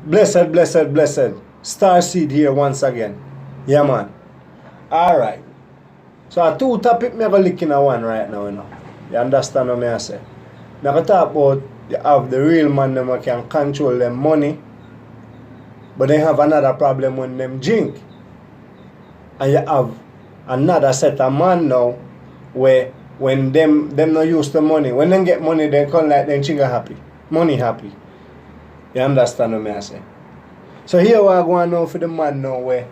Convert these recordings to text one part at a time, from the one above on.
Blessed, blessed, blessed. Star Seed here once again. Yeah, man. Alright. So, a two topic me go look in a one right now, you know. You understand what I say? Me go talk about you have the real man them who can control them money, but they have another problem when them drink. And you have another set of man now where when them not use the money, when them get money, they come like them chigga happy. Money happy. You understand what I say? So here we are going now for the man now where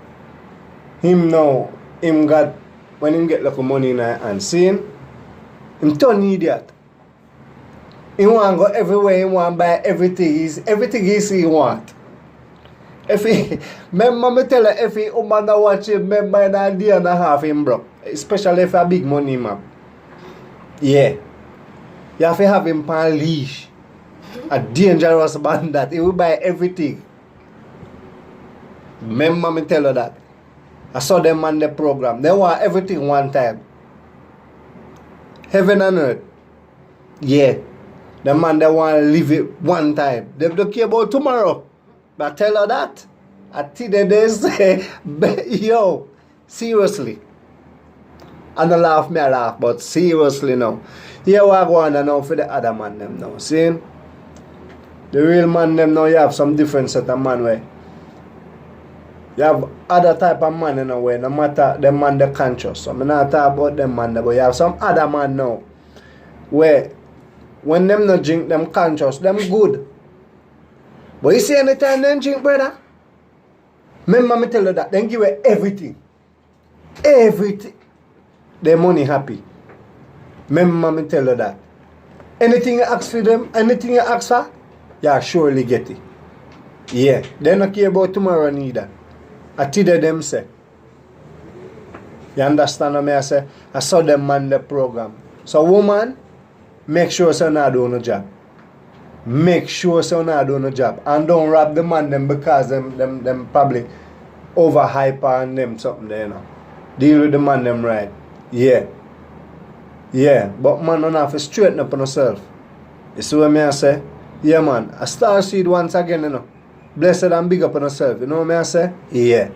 him got when him get like money in and see him turn idiot. He want to go everywhere, he want to buy everything he see he want. If he remember me tell her if he woman watch him, remember in a day and a half him broke. Especially if a big money man. Yeah. You have to have him on leash. A dangerous bandit. He will buy everything. Remember me tell her that. I saw them on the program. They want everything one time. Heaven and earth. Yeah. The man they want to live it one time. They don't care about tomorrow. But I tell her that. I think they say, yo, seriously. And I laugh, but seriously now. Here we are going now for the other man them now. See? The real man them now, you have some different set of man where you have other type of man in a way, no matter the man the conscious. So I'm not talking about them man, but you have some other man now where when them not drink, them conscious, them good. But you see anytime them drink, brother, remember me tell you that, them give you everything. Everything. Their money happy. Remember me tell you that. Anything you ask for them, anything you ask for, you surely get it. Yeah. They don't care about tomorrow neither. I tell them say. You understand what I say? I saw them man the program. So woman, make sure you're not doing a job. Make sure you're not doing a job. And don't rob the man them because them probably overhype on them something there, you know. Deal with the man them right. Yeah. Yeah. But man don't have to straighten up on yourself. You see what I say? Yeah man. A star seed once again, you know. Blessed and big up on yourself. You know what I say? Yeah.